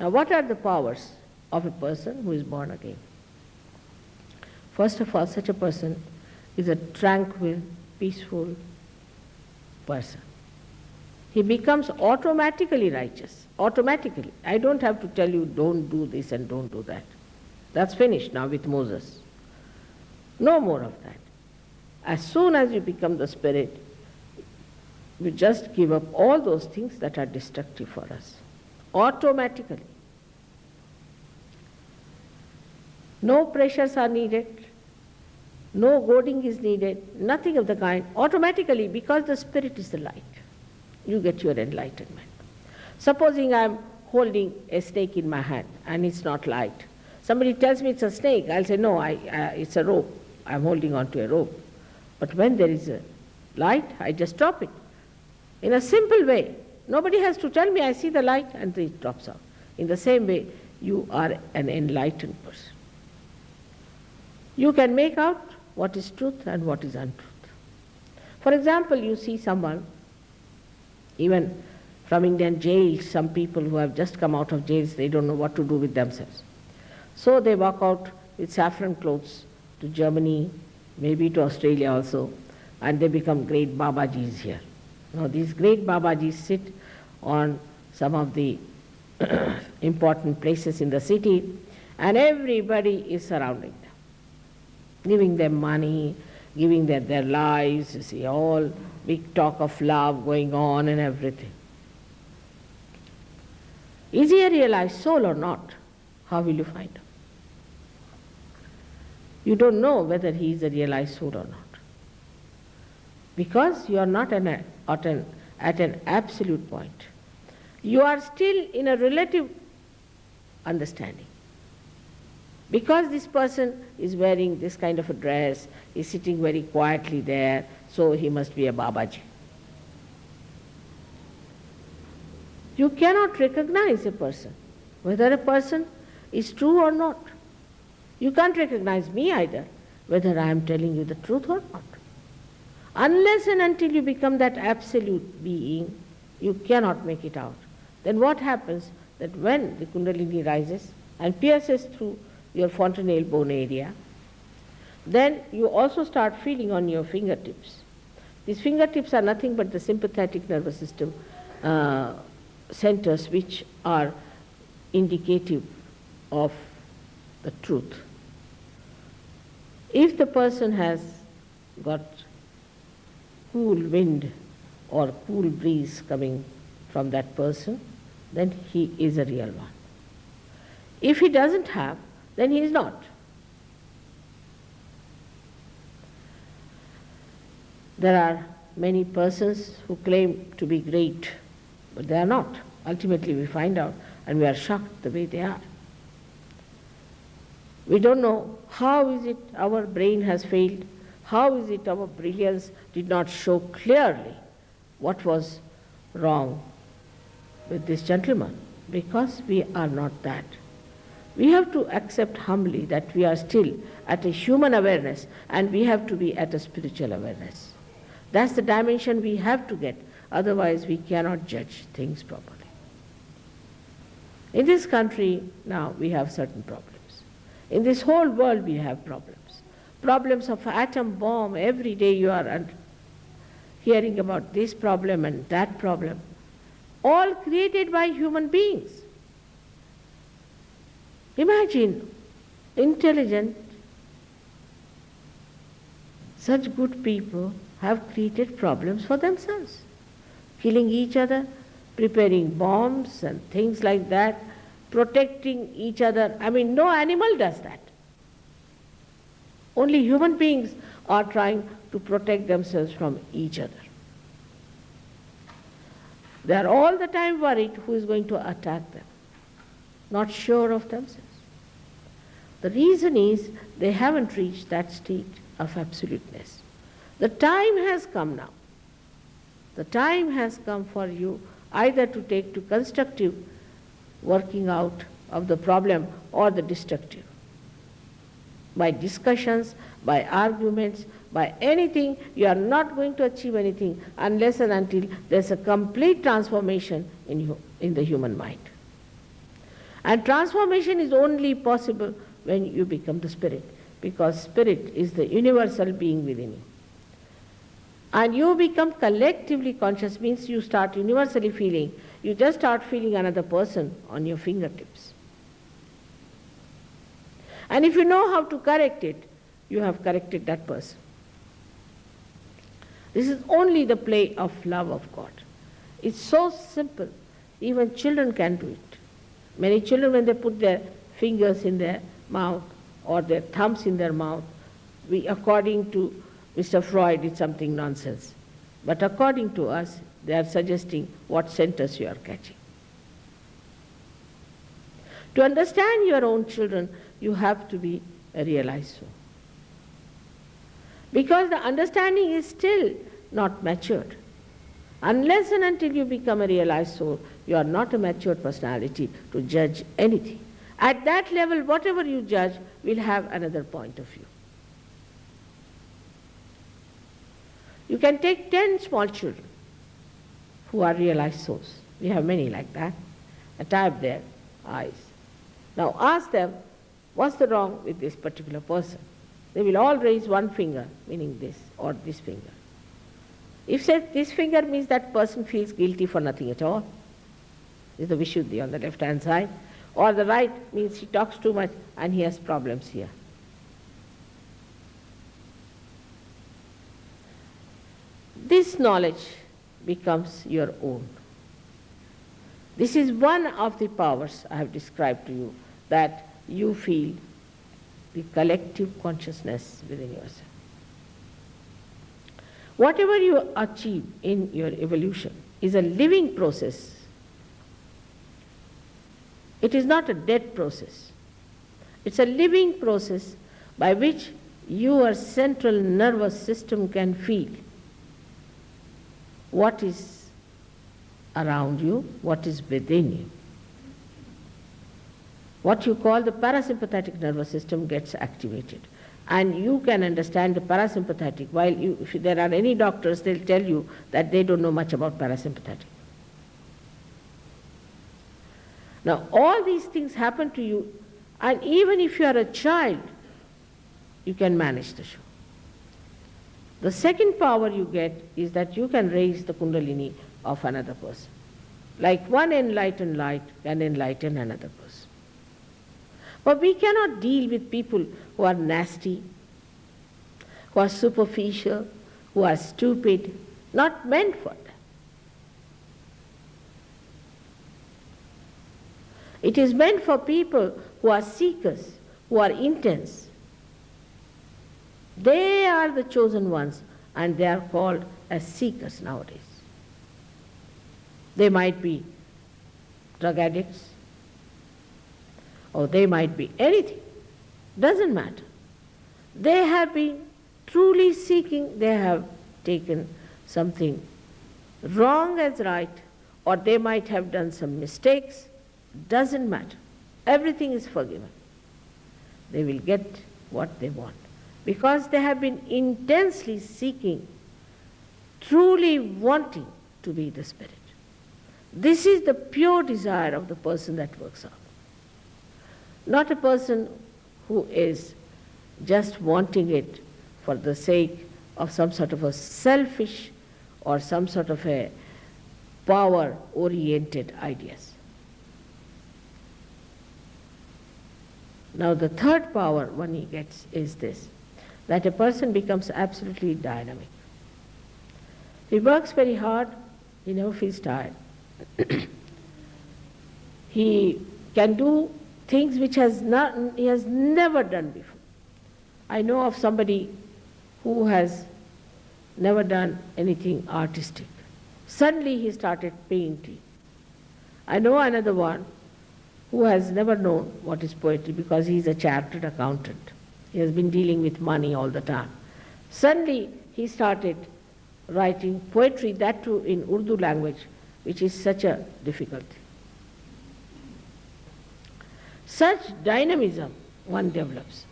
Now, what are the powers of a person who is born again? First of all, such a person is a tranquil, peaceful person. He becomes automatically righteous. Automatically. I don't have to tell you, don't do this and don't do that. That's finished now with Moses. No more of that. As soon as you become the Spirit, you just give up all those things that are destructive for us. Automatically. No pressures are needed. No goading is needed. Nothing of the kind. Automatically, because the Spirit is the light, you get your enlightenment. Supposing I am holding a snake in my hand and it's not light. Somebody tells me it's a snake, I'll say, no, it's a rope. I'm holding on to a rope. But when there is a light, I just drop it. In a simple way. Nobody has to tell me, I see the light, and it drops out. In the same way, you are an enlightened person. You can make out what is truth and what is untruth. For example, you see someone, even from Indian jails, some people who have just come out of jails, they don't know what to do with themselves. So they walk out with saffron clothes to Germany, maybe to Australia also, and they become great Babajis here. Now these great Babajis sit on some of the important places in the city, and everybody is surrounding them, giving them money, giving them their lives, you see, all big talk of love going on and everything. Is he a realized soul or not? How will you find out? You don't know whether he is a realized soul or not. Because you are not at an absolute point. You are still in a relative understanding. Because this person is wearing this kind of a dress, is sitting very quietly there, so he must be a Babaji. You cannot recognize a person, whether a person is true or not. You can't recognize me either, whether I am telling you the truth or not. Unless and until you become that absolute being, you cannot make it out. Then what happens? That when the Kundalini rises and pierces through your fontanelle bone area, then you also start feeling on your fingertips. These fingertips are nothing but the sympathetic nervous system centers, which are indicative of the truth. If the person has got cool wind or cool breeze coming from that person, then he is a real one. If he doesn't have, then he is not. There are many persons who claim to be great, but they are not. Ultimately we find out, and we are shocked the way they are. We don't know how is it our brain has failed, how is it our brilliance did not show clearly what was wrong with this gentleman, because we are not that. We have to accept humbly that we are still at a human awareness and we have to be at a spiritual awareness. That's the dimension we have to get, otherwise we cannot judge things properly. In this country now we have certain problems. In this whole world we have problems. Problems of atom bomb, every day you are hearing about this problem and that problem, all created by human beings. Imagine, intelligent, such good people have created problems for themselves, killing each other, preparing bombs and things like that, protecting each other. I mean, no animal does that. Only human beings are trying to protect themselves from each other. They are all the time worried who is going to attack them, not sure of themselves. The reason is they haven't reached that state of absoluteness. The time has come now. The time has come for you either to take to constructive working out of the problem or the destructive. By discussions, by arguments, by anything, you are not going to achieve anything unless and until there is a complete transformation in the human mind. And transformation is only possible when you become the spirit, because spirit is the universal being within you. And you become collectively conscious means you start universally feeling. You just start feeling another person on your fingertips. And if you know how to correct it, you have corrected that person. This is only the play of love of God. It's so simple. Even children can do it. Many children, when they put their fingers in their mouth or their thumbs in their mouth, according to Mr. Freud, it's something nonsense. But according to us, they are suggesting what centers you are catching. To understand your own children, you have to be a realized soul. Because the understanding is still not matured. Unless and until you become a realized soul, you are not a matured personality to judge anything. At that level, whatever you judge will have another point of view. You can take 10 small children who are realized souls. We have many like that. And tie up their eyes. Now ask them, what's the wrong with this particular person? They will all raise one finger, meaning this, or this finger. If this finger means that person feels guilty for nothing at all, is the Vishuddhi on the left-hand side, or the right means he talks too much and he has problems here. This knowledge becomes your own. This is one of the powers I have described to you, that you feel the collective consciousness within yourself. Whatever you achieve in your evolution is a living process. It is not a dead process. It's a living process by which your central nervous system can feel what is around you, what is within you. What you call the parasympathetic nervous system gets activated. And you can understand the parasympathetic, while if there are any doctors, they'll tell you that they don't know much about parasympathetic. Now, all these things happen to you, and even if you are a child, you can manage the show. The second power you get is that you can raise the kundalini of another person. Like one enlightened light can enlighten another person. But we cannot deal with people who are nasty, who are superficial, who are stupid, not meant for that. It is meant for people who are seekers, who are intense. They are the chosen ones, and they are called as seekers nowadays. They might be drug addicts, or they might be anything. Doesn't matter. They have been truly seeking, they have taken something wrong as right, or they might have done some mistakes. Doesn't matter. Everything is forgiven. They will get what they want, because they have been intensely seeking, truly wanting to be the spirit. This is the pure desire of the person that works out. Not a person who is just wanting it for the sake of some sort of a selfish or some sort of a power-oriented ideas. Now the third power one he gets is this, that a person becomes absolutely dynamic. He works very hard, he never feels tired. He can do things which he has never done before. I know of somebody who has never done anything artistic. Suddenly he started painting. I know another one who has never known what is poetry because he is a chartered accountant. He has been dealing with money all the time. Suddenly he started writing poetry, that too in Urdu language, which is such a difficulty. Such dynamism one develops.